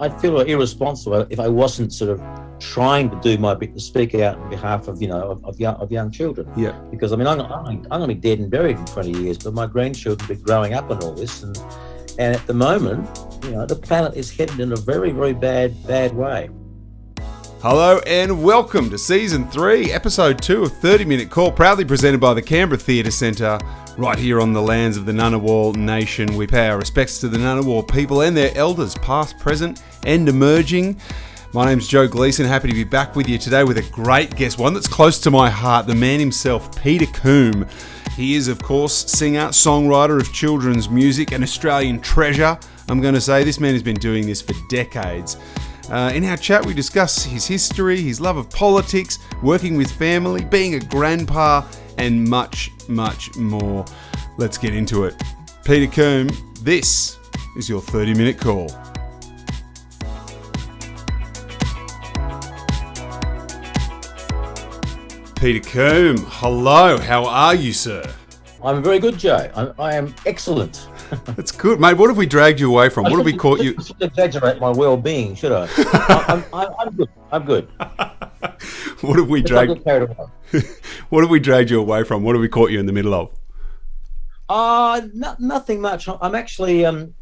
I'd feel irresponsible if I wasn't sort of trying to do my bit to speak out on behalf of young children. Yeah. Because I'm going to be dead and buried in 20 years, but my grandchildren will be growing up on all this, and at the moment, the planet is headed in a very, very bad way. Hello and welcome to Season 3, Episode 2 of 30 Minute Call, proudly presented by the Canberra Theatre Centre, right here on the lands of the Ngunnawal Nation. We pay our respects to the Ngunnawal people and their elders, past, present and emerging. My name's Joe Gleeson, happy to be back with you today with a great guest, one that's close to my heart, the man himself, Peter Combe. He is, of course, singer, songwriter of children's music, an Australian treasure. I'm going to say this man has been doing this for decades. In our chat, we discuss his history, his love of politics, working with family, being a grandpa, and much, much more. Let's get into it. Peter Combe, this is your 30-minute call. Peter Combe, hello. How are you, sir? I'm very good, Joe. I am excellent. That's good, mate. What have we dragged you away from? What have we caught you? I should exaggerate my well-being, should I? I'm good. I'm good. What have we dragged? What have we dragged you away from? What have we caught you in the middle of? Nothing much. I'm actually kind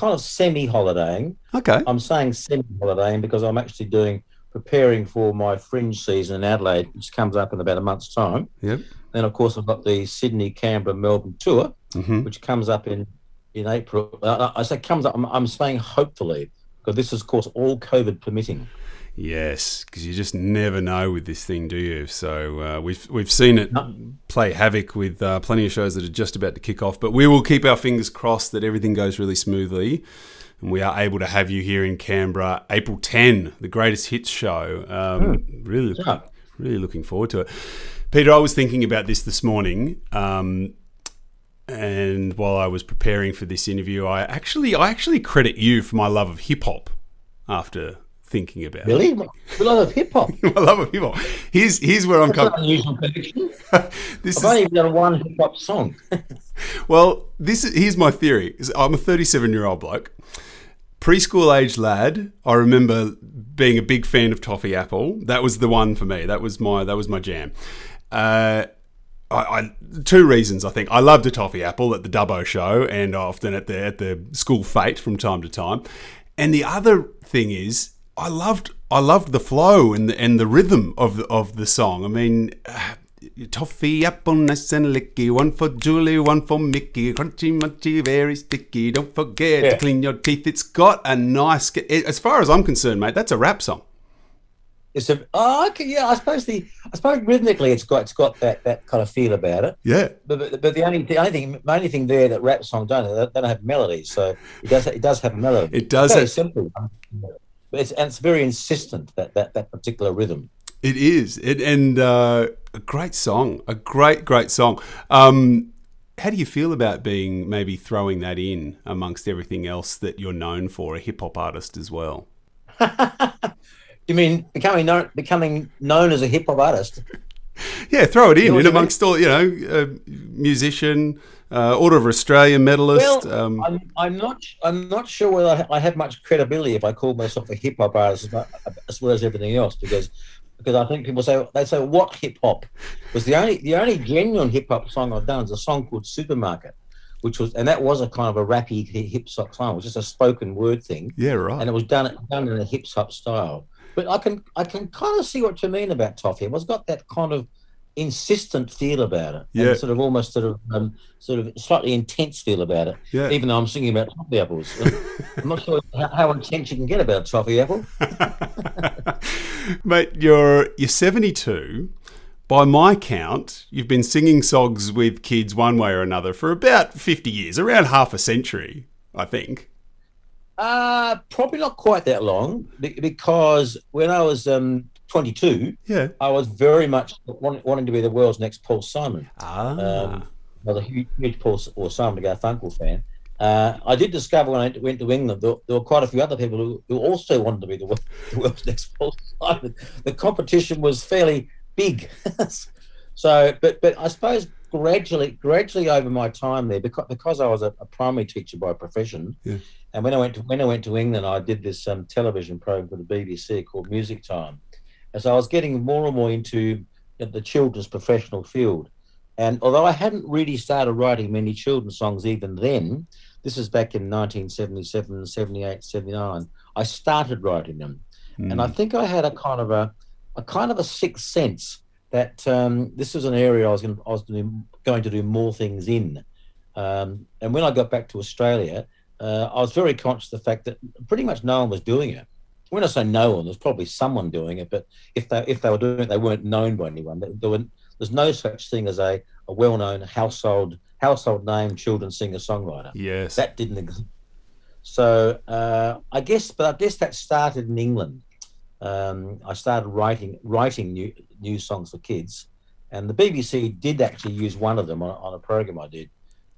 of semi-holidaying. Okay. I'm saying semi-holidaying because I'm actually preparing for my fringe season in Adelaide, which comes up in about a month's time. Yep. Then, of course, I've got the Sydney, Canberra, Melbourne tour, which comes up in April. I say comes up. I'm saying hopefully, because this is, of course, all COVID permitting. Yes, because you just never know with this thing, do you? So we've seen it play havoc with plenty of shows that are just about to kick off. But we will keep our fingers crossed that everything goes really smoothly, and we are able to have you here in Canberra, April 10, the Greatest Hits show. Really looking forward to it. Peter, I was thinking about this morning, and while I was preparing for this interview, I actually credit you for my love of hip hop. After thinking about it, really, my love of hip hop. My love of hip hop. Here's where I'm coming. That's an unusual connection. I've only done one hip hop song. Well, here's my theory. I'm a 37-year-old bloke. Preschool age lad, I remember being a big fan of Toffee Apple. That was the one for me. That was my jam. Two reasons, I think. I loved a Toffee Apple at the Dubbo show and often at the school fete from time to time. And the other thing is I loved the flow and the rhythm of the song. I mean, Toffee apple, nice and licky. One for Julie, one for Mickey. Crunchy, munchy, very sticky. Don't forget to clean your teeth. It's got a nice... As far as I'm concerned, mate, that's a rap song. It's okay, yeah. I suppose rhythmically, it's got that kind of feel about it. Yeah. But the only thing there that rap songs don't have melodies. So it does have a melody. It does. It's very simple, but it's very insistent that particular rhythm. It is. A great song. A great song. How do you feel about maybe throwing that in amongst everything else that you're known for, a hip hop artist as well? You mean becoming known as a hip hop artist? Yeah, throw it in amongst all, musician, Order of Australia medalist. Well, I'm not sure whether I have much credibility if I call myself a hip hop artist as well as everything else, because I think people say what hip hop? Because the only genuine hip hop song I've done is a song called Supermarket, that was a kind of a rappy hip hop song. It was just a spoken word thing. Yeah, right. And it was done in a hip hop style. But I can kind of see what you mean about Toffee. It's got that kind of insistent feel about it. Yeah. And sort of slightly intense feel about it. Yeah. Even though I'm singing about toffee apples. I'm not sure how intense you can get about a toffee apple. Mate, you're 72. By my count, you've been singing songs with kids one way or another for about 50 years, around half a century, I think. Probably not quite that long, because when I was 22, I was very much wanting to be the world's next Paul Simon. I was a huge Paul Simon Garfunkel fan. I did discover when I went to England there were quite a few other people who also wanted to be the world's next Paul Simon. The competition was fairly big. So, but I suppose gradually over my time there, because I was a primary teacher by profession, and when I went to England, I did this television program for the BBC called Music Time, and so I was getting more and more into the children's professional field. And although I hadn't really started writing many children's songs even then, this is back in 1977, 78, 79, I started writing them. And I think I had a kind of a sixth sense that this was an area I was going to do more things in. And when I got back to Australia, I was very conscious of the fact that pretty much no one was doing it. When I say no one, there's probably someone doing it, but if they were doing it, they weren't known by anyone. There's no such thing as a well-known household name children's singer-songwriter. Yes. That didn't exist. So I guess that started in England. I started writing new songs for kids, and the BBC did actually use one of them on a program I did.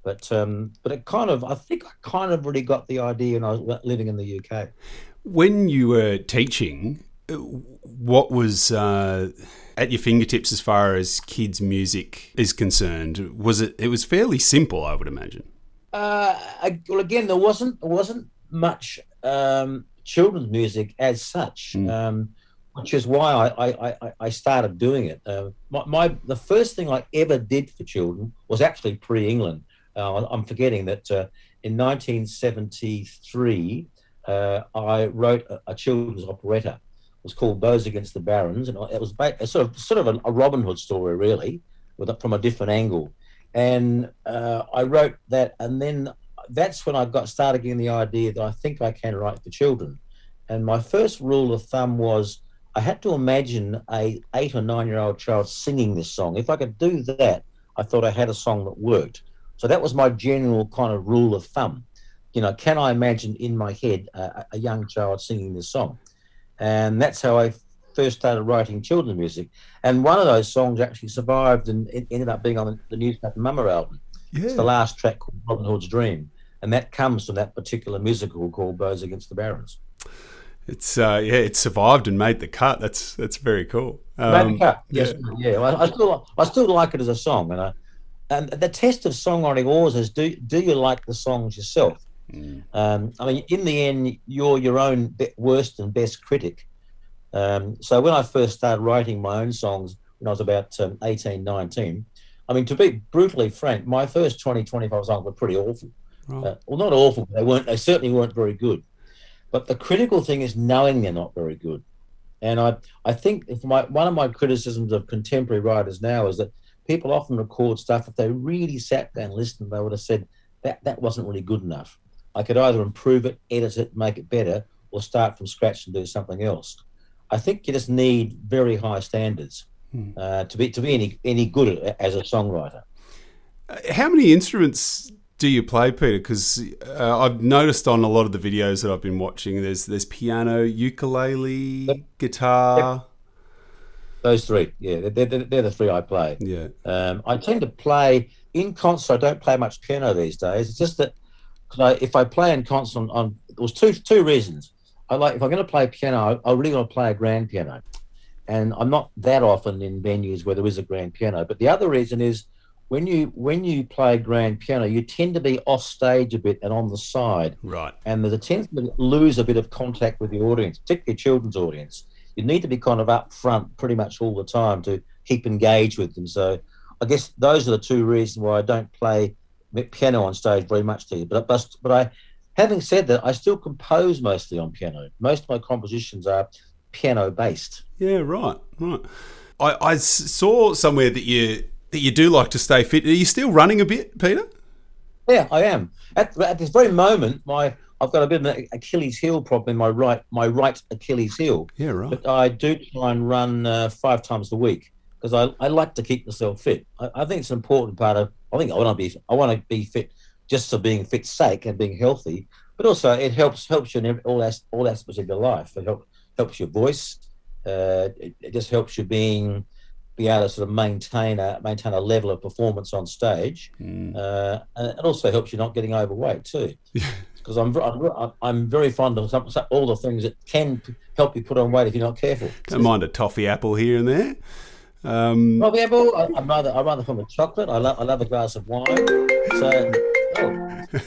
But I think I kind of really got the idea when I was living in the UK. When you were teaching, what was at your fingertips as far as kids' music is concerned? It was fairly simple, I would imagine. Well, again, there wasn't much children's music as such, which is why I started doing it. The first thing I ever did for children was actually pre-England. I'm forgetting that in 1973, I wrote a children's operetta. It was called Those Against the Barons, and it was sort of a Robin Hood story, really, from a different angle. And I wrote that, and then that's when I started getting the idea that I think I can write for children. And my first rule of thumb was I had to imagine a 8 or 9 year old child singing this song. If I could do that, I thought I had a song that worked. So that was my general kind of rule of thumb. Can I imagine in my head a young child singing this song? And that's how I first started writing children's music. And one of those songs actually survived and it ended up being on the Newspaper Mama album. Yeah. It's the last track called Robin Hood's Dream. And that comes from that particular musical called Those Against the Barons. It's it survived and made the cut. That's very cool. Made the cut, yes. Yeah. I still like it as a song. And the test of songwriting always is, do you like the songs yourself? I mean, in the end, you're your own worst and best critic. So when I first started writing my own songs when I was about 18, 19, I mean, to be brutally frank, my first 20, 25 songs were pretty awful. Right. Well, not awful, but they certainly weren't very good. But the critical thing is knowing they're not very good. And I think one of my criticisms of contemporary writers now is that people often record stuff. If they really sat down and listened, they would have said that wasn't really good enough. I could either improve it, edit it, make it better, or start from scratch and do something else. I think you just need very high standards to be any good as a songwriter. How many instruments do you play, Peter? Because I've noticed on a lot of the videos that I've been watching, there's piano, ukulele, guitar. Yep. Those three, yeah, they're the three I play. Yeah. I tend to play in concert. I don't play much piano these days. It's just that if I play in concert, there's two reasons. If I'm going to play piano, I really want to play a grand piano, and I'm not that often in venues where there is a grand piano. But the other reason is when you play grand piano, you tend to be off stage a bit and on the side, right? And there's a tendency to lose a bit of contact with the audience, particularly children's audience. You need to be kind of up front pretty much all the time to keep engaged with them. So I guess those are the two reasons why I don't play piano on stage very much to you. But having said that, I still compose mostly on piano. Most of my compositions are piano based. Yeah, right. I saw somewhere that you do like to stay fit. Are you still running a bit, Peter? Yeah, I am. At this very moment, I've got a bit of an Achilles heel problem in my right Achilles heel. Yeah, right. But I do try and run 5 times a week because I like to keep myself fit. I think it's an important part of. I want to be fit just for being fit's sake and being healthy, but also it helps you in all aspects of your life. It helps your voice. It just helps you be able to sort of maintain a level of performance on stage, and it also helps you not getting overweight too. Because I'm very fond of all the things that can help you put on weight if you're not careful. Don't mind a toffee apple here and there. Well, yeah, but I'd rather from a chocolate. I love a glass of wine. So,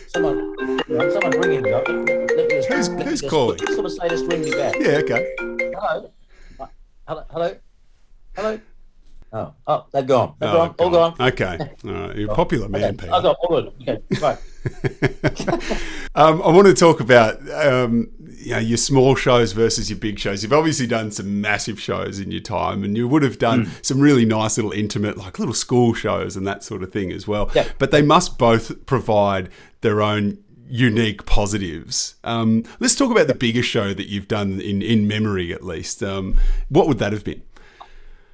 someone ringing me. Who's calling? Just sort of say, just ring me back. Yeah, okay. Hello, hello. Oh, they're gone. They're gone. All gone. Okay. All right. You're a popular man, Peter. I've got all good. Okay, right. I want to talk about your small shows versus your big shows. You've obviously done some massive shows in your time, and you would have done some really nice little intimate, like little school shows and that sort of thing as well. Yeah. But they must both provide their own unique positives. Let's talk about the biggest show that you've done in memory, at least. What would that have been?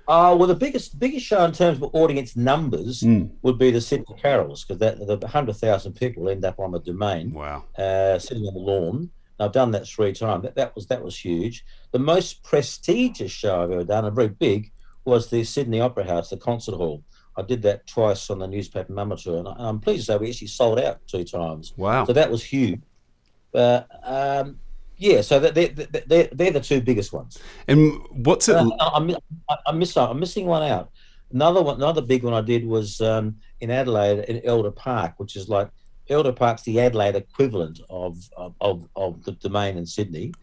Well, the biggest show in terms of audience numbers would be the Sydney Carols, because the 100,000 people end up on the Domain. Wow. Sitting on the lawn. I've done that 3 times. That was huge. The most prestigious show I've ever done, and very big, was the Sydney Opera House, the concert hall. I did that twice on the newspaper Mama tour, and I'm pleased to say we actually sold out 2 times. Wow. So that was huge. Yeah, so they're the 2 biggest ones. And what's it? I'm missing one out. Another big one I did was in Adelaide, in Elder Park, which is like Elder Park's the Adelaide equivalent of the Domain in Sydney,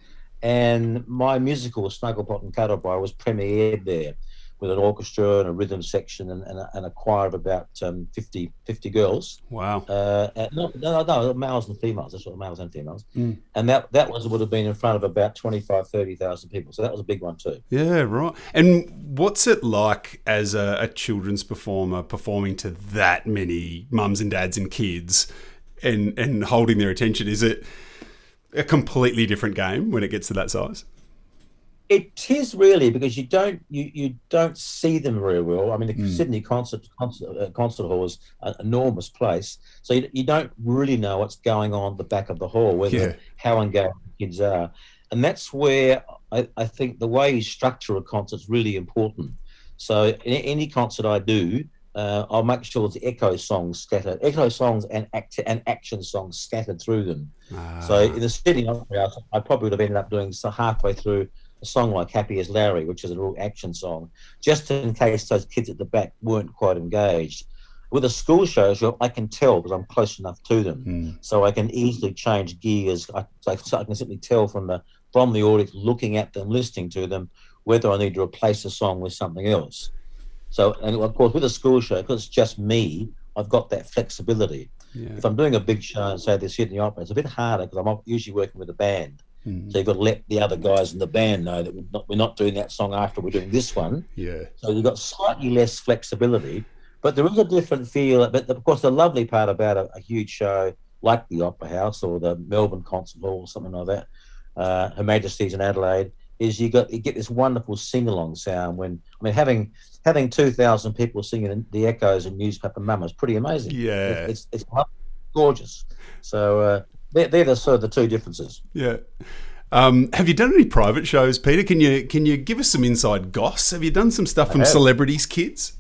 and my musical Snugglepot and Cuddlepie was premiered there, with an orchestra and a rhythm section and a choir of about 50 girls. Wow. No, males and females. That's what males and females. And that would have been in front of about 30,000 people. So that was a big one too. Yeah, right. And what's it like as a children's performer performing to that many mums and dads and kids and holding their attention? Is it a completely different game when it gets to that size? It is really, because you don't see them very well. I mean, the Sydney concert hall is an enormous place, so you don't really know what's going on at the back of the hall, how engaged the kids are, and that's where I think the way you structure a concert is really important. So in any concert I do, I'll make sure the echo songs and action songs scattered through them. So in the Sydney Opera House, I probably would have ended up doing halfway through a song like Happy as Larry, which is a real action song, just in case those kids at the back weren't quite engaged. With the school shows, I can tell because I'm close enough to them, so I can easily change gears. I can simply tell from the audience, looking at them, listening to them, whether I need to replace a song with something else. So, and of course, with a school show, because it's just me, I've got that flexibility. Yeah. If I'm doing a big show, say the Sydney Opera, it's a bit harder because I'm usually working with a band. So you've got to let the other guys in the band know that we're not doing that song after we're doing this one. Yeah. So you've got slightly less flexibility, but there is a different feel. But of course, the lovely part about a huge show like the Opera House or the Melbourne Concert Hall or something like that, Her Majesty's in Adelaide, is you get this wonderful sing-along sound. Having 2,000 people singing the echoes and newspaper mama is pretty amazing. Yeah. It's gorgeous. So they're the sort of the 2 differences. Yeah. Have you done any private shows, Peter? Can you give us some inside goss? Have you done some stuff from celebrities' kids?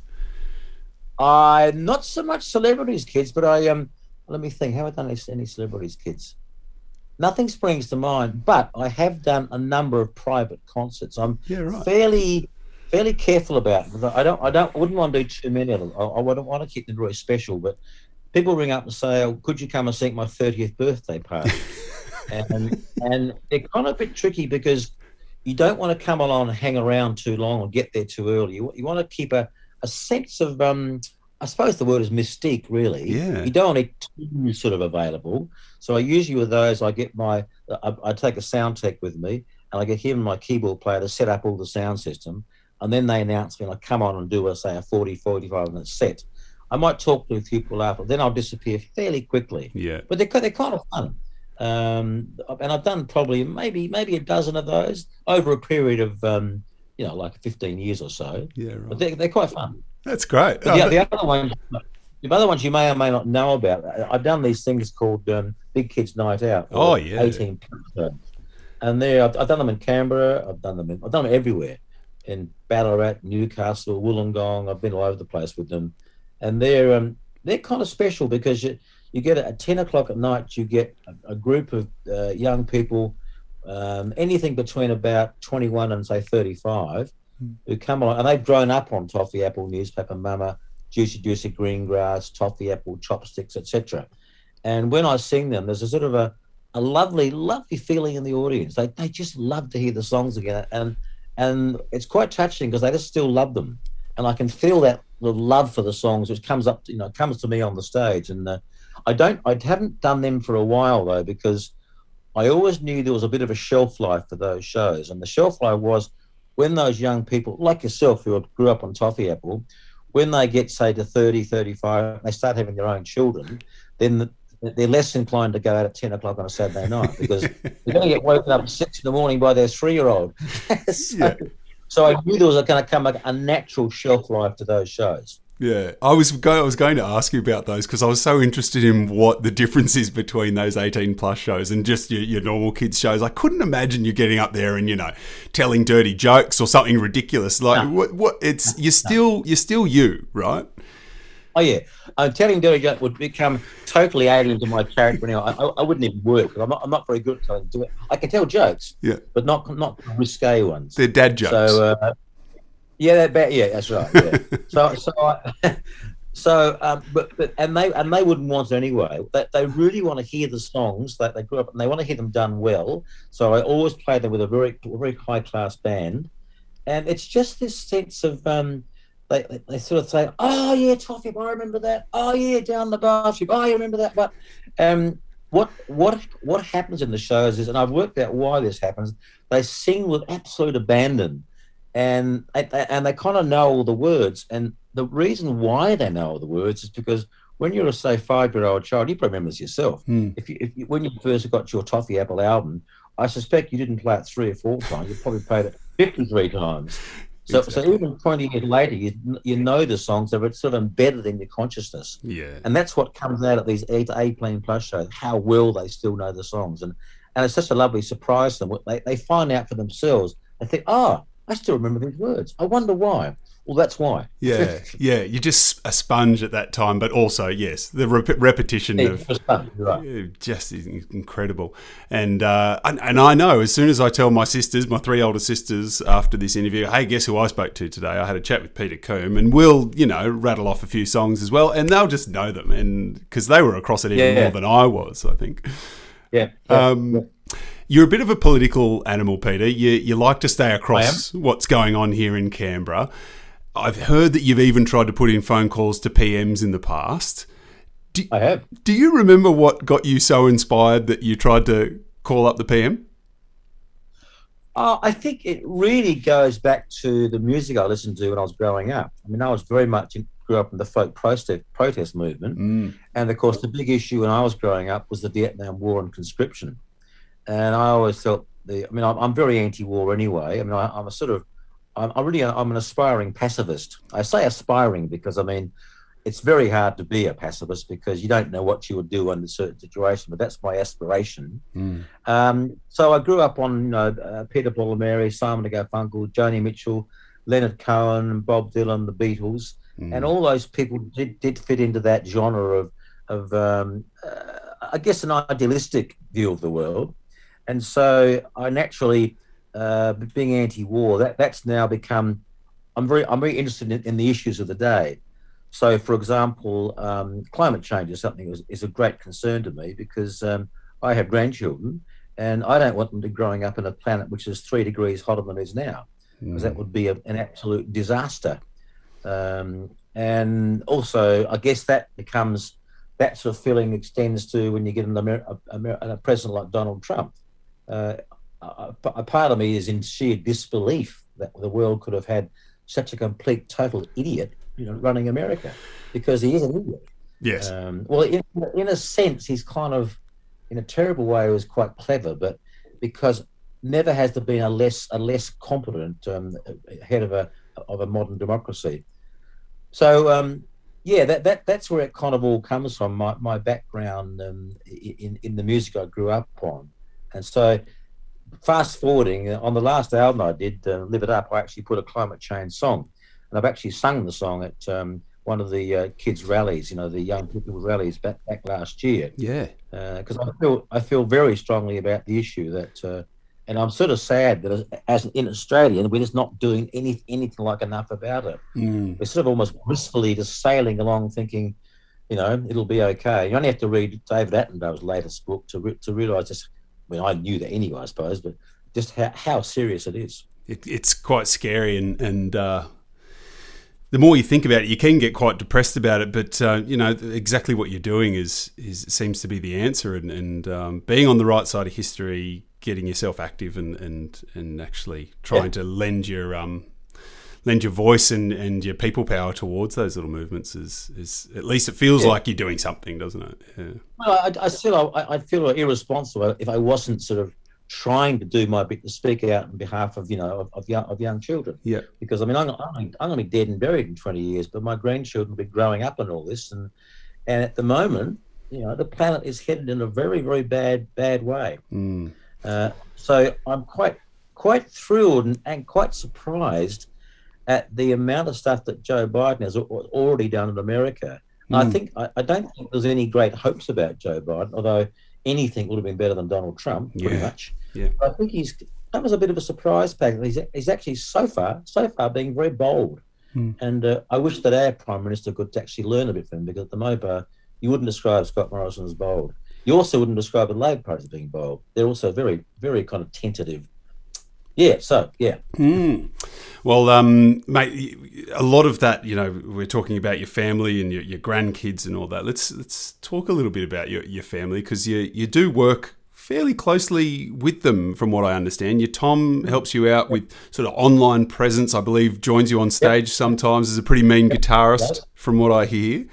Not so much celebrities' kids, but let me think. Have I done any celebrities' kids? Nothing springs to mind, but I have done a number of private concerts. I'm fairly careful about it. I wouldn't want to do too many of them. I wouldn't want to keep them very special, but people ring up and say, "Oh, could you come and sing my 30th birthday party?" and they're kind of a bit tricky because you don't want to come along and hang around too long or get there too early. You want to keep a sense of, I suppose the word is mystique, really. Yeah. You don't want it too sort of available. So I usually with those, I take a sound tech with me, and I get him and my keyboard player to set up all the sound system, and then they announce me and I come on and do a 45 minute set. I might talk to a few people after, then I'll disappear fairly quickly. Yeah. But they're kind of fun. And I've done probably maybe a dozen of those over a period of like 15 years or so. Yeah, right. But they're quite fun. That's great. The other ones you may or may not know about. I've done these things called Big Kids Night Out. 18 plus. And I've done them in Canberra. I've done them everywhere, in Ballarat, Newcastle, Wollongong. I've been all over the place with them, and they're kind of special because you get at 10 o'clock at night. You get a group of young people, anything between about 21 and say 35. who come along, and they've grown up on Toffee Apple, Newspaper Mama, Juicy Juicy Greengrass, Toffee Apple, Chopsticks, etc. And when I sing them, there's a sort of a lovely, lovely feeling in the audience. They just love to hear the songs again, and it's quite touching because they just still love them, and I can feel that the love for the songs which comes to me on the stage. And I haven't done them for a while though, because I always knew there was a bit of a shelf life for those shows, and the shelf life was when those young people like yourself who grew up on Toffee Apple, when they get, say, to 30, 35, they start having their own children, then they're less inclined to go out at 10 o'clock on a Saturday night because they're going to get woken up at 6 in the morning by their 3-year-old. So I knew there was going to come a natural shelf life to those shows. Yeah, I was going to ask you about those because I was so interested in what the difference is between those 18 plus shows and just your normal kids shows. I couldn't imagine you getting up there and telling dirty jokes or something ridiculous. Like what it's you're still you, right? Oh yeah, telling dirty jokes would become totally alien to my character. I wouldn't even work because I'm not very good at telling jokes. I can tell jokes, but not risque ones. They're dad jokes. So. That's right. Yeah. And they wouldn't want it anyway. They really want to hear the songs that they grew up, and they want to hear them done well. So I always play them with a very, very high class band, and it's just this sense of they sort of say, "Oh yeah, Toffee, I remember that. Oh yeah, down the bathroom. Oh, you remember that?" But what happens in the shows is, and I've worked out why this happens. They sing with absolute abandon. And they kind of know all the words, and the reason why they know all the words is because when you're a, say, 5-year-old child, you probably remember this yourself. If you when you first got your Toffee Apple album, I suspect you didn't play it 3 or 4 times. You probably played it 53 times. So even 20 years later, you know the songs that are sort of embedded in your consciousness. Yeah, and that's what comes out at these 18 plus shows. How well they still know the songs, and it's such a lovely surprise to them. They find out for themselves. They think, I still remember these words. I wonder why. Well, that's why. Yeah. You're just a sponge at that time, but also, yes, the repetition of just is incredible. And I know as soon as I tell my 3 older sisters after this interview, hey, guess who I spoke to today? I had a chat with Peter Combe, and we'll, rattle off a few songs as well, and they'll just know them, and because they were across it even more than I was, I think. Yeah. You're a bit of a political animal, Peter. You like to stay across what's going on here in Canberra. I've heard that you've even tried to put in phone calls to PMs in the past. I have. Do you remember what got you so inspired that you tried to call up the PM? I think it really goes back to the music I listened to when I was growing up. I mean, I was grew up in the folk protest movement. And, of course, the big issue when I was growing up was the Vietnam War and conscription. And I always felt I'm very anti-war anyway. I mean, I'm an aspiring pacifist. I say aspiring because, it's very hard to be a pacifist because you don't know what you would do under certain situations, but that's my aspiration. So I grew up on, Peter, Paul and Mary, Simon and Garfunkel, Joni Mitchell, Leonard Cohen, Bob Dylan, the Beatles, and all those people did fit into that genre of I guess, an idealistic view of the world. And so I naturally, being anti-war, that's now become, I'm very interested in the issues of the day. So, for example, climate change is something is a great concern to me because I have grandchildren and I don't want them to growing up on a planet which is 3 degrees hotter than it is now, because that would be an absolute disaster. And also, I guess that sort of feeling extends to when you get a president like Donald Trump. A part of me is in sheer disbelief that the world could have had such a complete, total idiot, running America, because he is an idiot. Yes. Well, in a sense, he's kind of, in a terrible way, was quite clever, but because never has there been a less competent head of a modern democracy. So that's where it kind of all comes from. My background in the music I grew up on. And so, fast forwarding, on the last album I did, Live It Up, I actually put a climate change song. And I've actually sung the song at one of the kids' rallies, the young people's rallies back last year. Yeah. Because I feel very strongly about the issue that And I'm sort of sad that as in Australia, we're just not doing anything like enough about it. We're sort of almost blissfully just sailing along thinking, it'll be okay. You only have to read David Attenborough's latest book to realise just, I knew that anyway, I suppose, but just how serious it is. It's quite scary, and the more you think about it, you can get quite depressed about it. But exactly what you're doing seems to be the answer, and being on the right side of history, getting yourself active, and actually trying to lend your voice and your people power towards those little movements is at least it feels like you're doing something, doesn't it? Yeah. Well, I feel irresponsible if I wasn't sort of trying to do my bit to speak out on behalf of young children. Yeah. Because I'm going to be dead and buried in 20 years, but my grandchildren will be growing up and all this, and at the moment, the planet is headed in a very, very bad way. So I'm quite thrilled and quite surprised at the amount of stuff that Joe Biden has already done in America. I don't think there's any great hopes about Joe Biden, although anything would have been better than Donald Trump, pretty much. Yeah. I think that was a bit of a surprise pack. He's actually so far being very bold. And I wish that our Prime Minister could actually learn a bit from him, because at the moment, you wouldn't describe Scott Morrison as bold. You also wouldn't describe the Labor Party as being bold. They're also very, very kind of tentative. Yeah, so, yeah. Well, mate, a lot of that, we're talking about your family and your grandkids and all that. Let's talk a little bit about your family, because you do work fairly closely with them, from what I understand. Your Tom helps you out with sort of online presence, I believe, joins you on stage sometimes, is a pretty mean guitarist, from what I hear.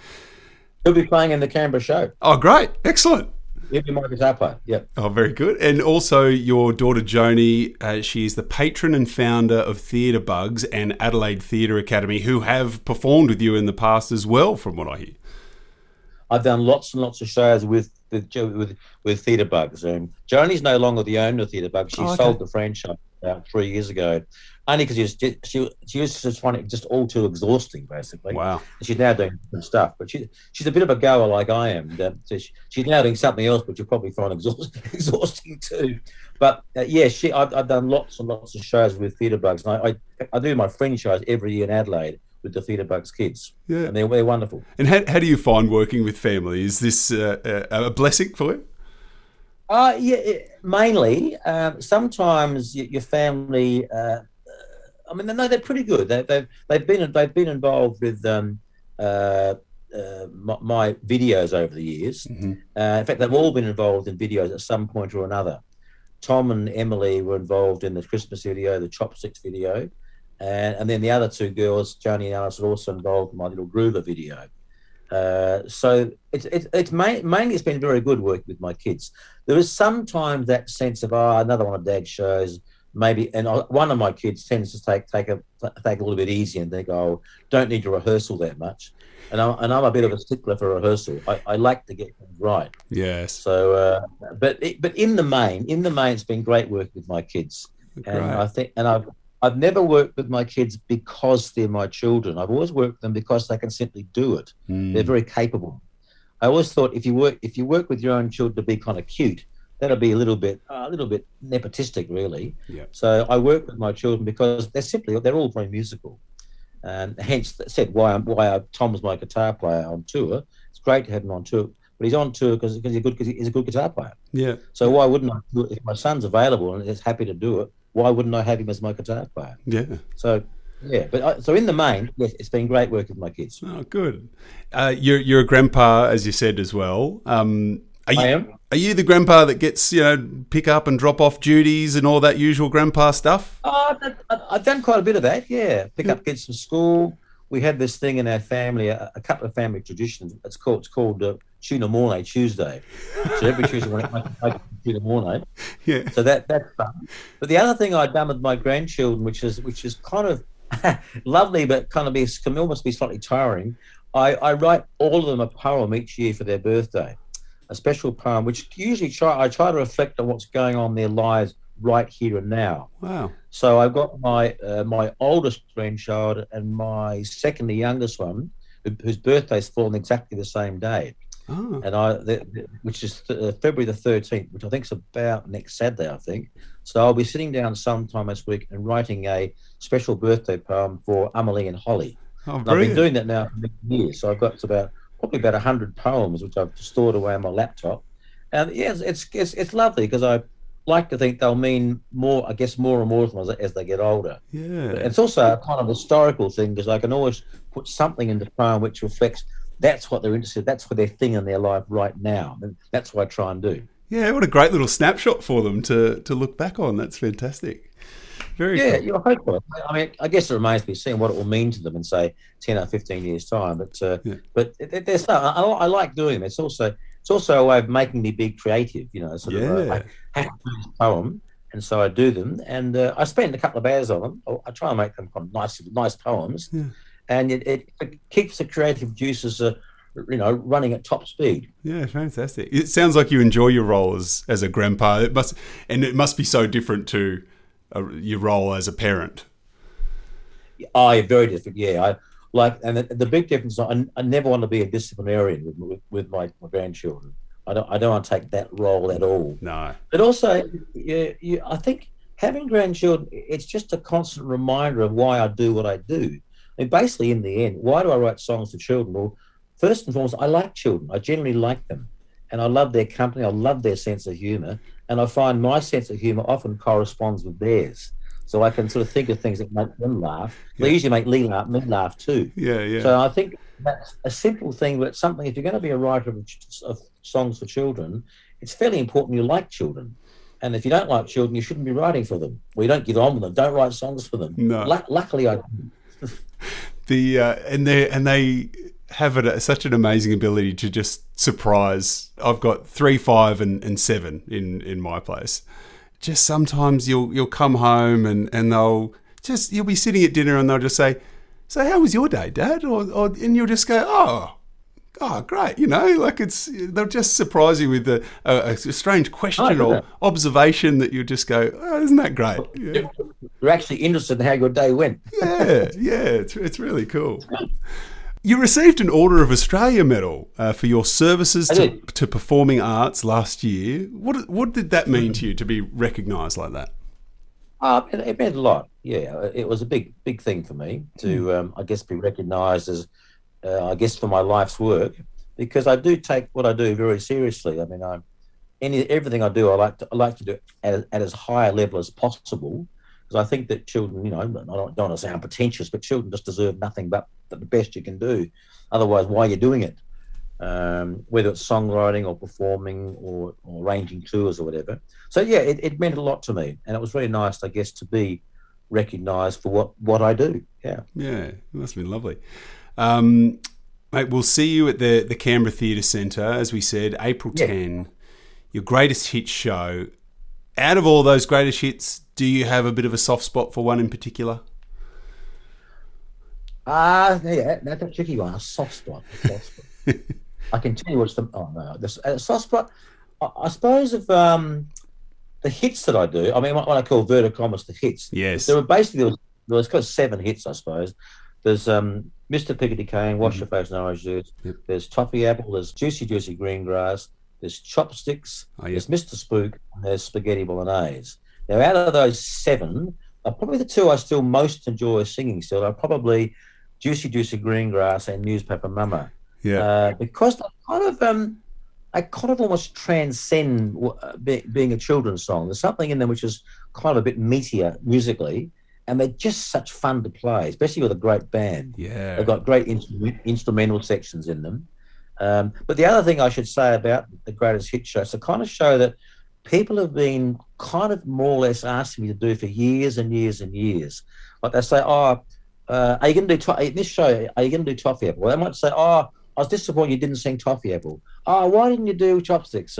He'll be playing in the Canberra show. Oh, great. Excellent. He'll be my guitar player, yeah. Oh, very good. And also your daughter Joni, she is the patron and founder of Theatre Bugs and Adelaide Theatre Academy, who have performed with you in the past as well, from what I hear. I've done lots and lots of shows with Theatre Bugs. Joni's no longer the owner of Theatre Bugs. She sold the franchise about 3 years ago, only because she was just finding it just all too exhausting, basically. Wow. And she's now doing different stuff, but she's a bit of a goer like I am. So she's now doing something else, which you'll probably find exhausting too. But I've done lots and lots of shows with Theatre Bugs, and I do my friend shows every year in Adelaide with the Theatre Bugs kids. Yeah. And they're wonderful. And how do you find working with family? Is this a blessing for you? Mainly. Sometimes your family. They're pretty good. They've been involved with my videos over the years. In fact, they've all been involved in videos at some point or another. Tom and Emily were involved in the Christmas video, the Chopsticks video, and then the other two girls, Joni and Alice, are also involved in my little Groover video. So it's mainly it's been very good working with my kids. There is sometimes that sense of another one of Dad's shows, maybe, and one of my kids tends to take a little bit easy and think, don't need to rehearsal that much, and I'm a bit of a stickler for rehearsal. I like to get things right. Yes. So, but in the main, it's been great working with my kids, Great. And I think, and I've never worked with my kids because they're my children. I've always worked with them because they can simply do it. They're very capable. I always thought if you work with your own children to be kind of cute, that'll be a little bit nepotistic, really. Yeah. So I work with my children because they're all very musical, and hence said why Tom's my guitar player on tour. It's great to have him on tour, but he's on tour because he's a good guitar player. Yeah. So why wouldn't I do it if my son's available and is happy to do it? Why wouldn't I have him as my guitar player? Yeah. So. Yeah, but so in the main, yes, it's been great working with my kids. Oh, good. You're a grandpa, as you said as well. I am. Are you the grandpa that gets pick up and drop off duties and all that usual grandpa stuff? I've done quite a bit of that. Yeah, pick up kids from school. We had this thing in our family, a couple of family traditions. It's called Tuna Mornay Tuesday. So every Tuesday morning I make Tuna Mornay. Yeah. So that's fun. But the other thing I've done with my grandchildren, which is kind of lovely, but can almost be slightly tiring. I write all of them a poem each year for their birthday, a special poem, which usually I try to reflect on what's going on in their lives right here and now. Wow! So I've got my oldest grandchild and my secondly youngest one, whose birthday's fallen exactly the same day, and which is February the 13th, which I think is about next Saturday. I think So I'll be sitting down sometime this week and writing a special birthday poem for Amelie and Holly. Oh, and I've been doing that now for many years. So I've got probably about 100 poems, which I've stored away on my laptop. And yes, it's lovely because I like to think they'll mean more, I guess, more and more to them as they get older. Yeah. But it's also a kind of historical thing because I can always put something in the poem which reflects that's what they're interested in, that's what their thing in their life right now. And that's what I try and do. Yeah, what a great little snapshot for them to look back on. That's fantastic. Very cool. You're hopeful. I mean, I guess it remains to be seen what it will mean to them in, say, 10 or 15 years' time. But there's I like doing them. It's also a way of making me be creative, I have to do this poem, and so I do them, and I spend a couple of hours on them. I try and make them kind of nice poems, and it keeps the creative juices, running at top speed. Yeah, fantastic. It sounds like you enjoy your role as a grandpa. It must be so different to your role as a parent. Very different. Yeah, and the big difference. I never want to be a disciplinarian with my grandchildren. I don't want to take that role at all. No. But also, I think having grandchildren, it's just a constant reminder of why I do what I do. I mean, basically, in the end, why do I write songs for children? Well, first and foremost, I like children. I generally like them. And I love their company. I love their sense of humour. And I find my sense of humour often corresponds with theirs. So I can sort of think of things that make them laugh. Yeah. They usually make me laugh too. Yeah. So I think that's a simple thing, but something, if you're going to be a writer of songs for children, it's fairly important you like children. And if you don't like children, you shouldn't be writing for them. Well, you don't get on with them. Don't write songs for them. No. Luckily, I do. And they have such an amazing ability to just surprise. I've got 3, 5, and 7 in my place. Just sometimes you'll come home and you'll be sitting at dinner and they'll just say, "So how was your day, Dad?" And you'll just go, "Oh, great," they'll just surprise you with a strange question or observation that you just go, "Oh, isn't that great?" Yeah. You're actually interested in how your day went. Yeah, it's really cool. You received an Order of Australia medal for your services to performing arts last year. What did that mean to you to be recognised like that? It meant a lot. Yeah, it was a big thing for me to, I guess, be recognised as, I guess, for my life's work, because I do take what I do very seriously. I mean, everything I do, I like to do at as high a level as possible. Because I think that children, I don't want to sound pretentious, but children just deserve nothing but the best you can do. Otherwise, why are you doing it? Whether it's songwriting or performing or arranging tours or whatever. So, yeah, it meant a lot to me. And it was really nice, I guess, to be recognised for what I do. Yeah. Yeah, it must have been lovely. Mate, we'll see you at the Canberra Theatre Centre, as we said, April 10, your greatest hits show. Out of all those greatest hits, do you have a bit of a soft spot for one in particular? Yeah, that's a tricky one. A soft spot. I can tell you what's the soft spot. I suppose of the hits that I do. I mean, what I call vertical commas the hits. Yes. There was kind of 7 hits, I suppose. There's Mr. Piggity Cane, Wash Your Face in Orange Juice. Yep. There's Toffee Apple. There's Juicy Juicy Green Grass. There's Chopsticks. There's Mr. Spook. And there's Spaghetti Bolognese. Now, out of those 7, probably the 2 I still most enjoy singing still are probably Juicy Juicy Green Grass and Newspaper Mama. Yeah. Because I kind of almost transcend being a children's song. There's something in them which is kind of a bit meatier musically, and they're just such fun to play, especially with a great band. Yeah. They've got great instrumental sections in them. But the other thing I should say about the Greatest Hit Show, it's a kind of show that people have been kind of more or less asking me to do for years and years and years. Like they say, are you going to do this show? Are you going to do Toffee Apple? Well, they might say, I was disappointed you didn't sing Toffee Apple. Why didn't you do Chopsticks?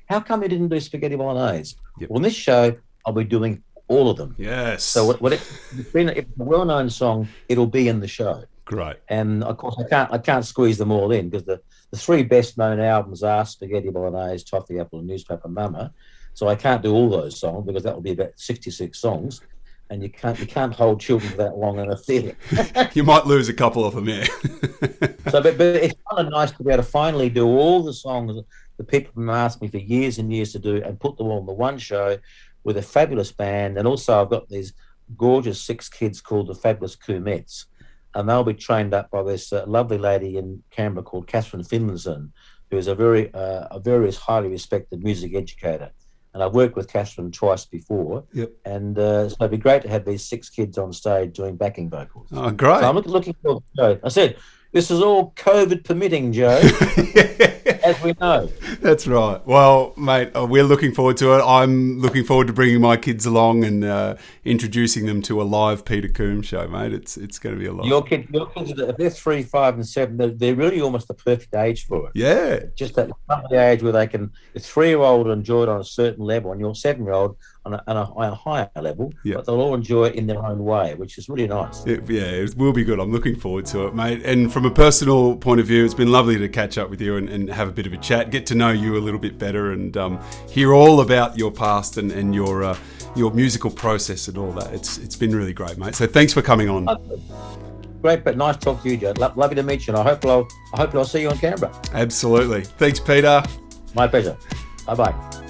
How come you didn't do Spaghetti Bolognese? Yep. Well, in this show, I'll be doing all of them. Yes. So if it's a well-known song, it'll be in the show. Great. And of course, I can't squeeze them all in because the 3 best-known albums are Spaghetti Bolognese, Toffee Apple, and Newspaper Mama. So I can't do all those songs because that will be about 66 songs. And you can't hold children for that long in a theatre. You might lose a couple of them, yeah. But it's kind of nice to be able to finally do all the songs that people have asked me for years and years to do and put them all in the one show with a fabulous band. And also I've got these gorgeous 6 kids called the Fabulous Coomets, and they'll be trained up by this lovely lady in Canberra called Catherine Finlayson, who is a very highly respected music educator. And I've worked with Catherine twice before. Yep. And so it'd be great to have these 6 kids on stage doing backing vocals. Oh, great. So I'm looking forward to it. I said, this is all COVID permitting, Joe, as we know. That's right. Well, mate, we're looking forward to it. I'm looking forward to bringing my kids along and introducing them to a live Peter Combe show, mate. It's going to be a lot. Your kids, if they're 3, 5, and 7, they're really almost the perfect age for it. Yeah. Just that lovely age where they can, the 3-year-old will enjoy it on a certain level, and your 7-year-old on a higher level, but they'll all enjoy it in their own way, which is really nice. It will be good. I'm looking forward to it, mate. And from a personal point of view, it's been lovely to catch up with you and have a bit of a chat, get to know you a little bit better, and hear all about your past and your musical process and all that. It's been really great, mate. So thanks for coming on. Great, but nice talk to you, Joe. Lovely to meet you, and I hope I'll see you in Canberra. Absolutely. Thanks, Peter. My pleasure. Bye-bye.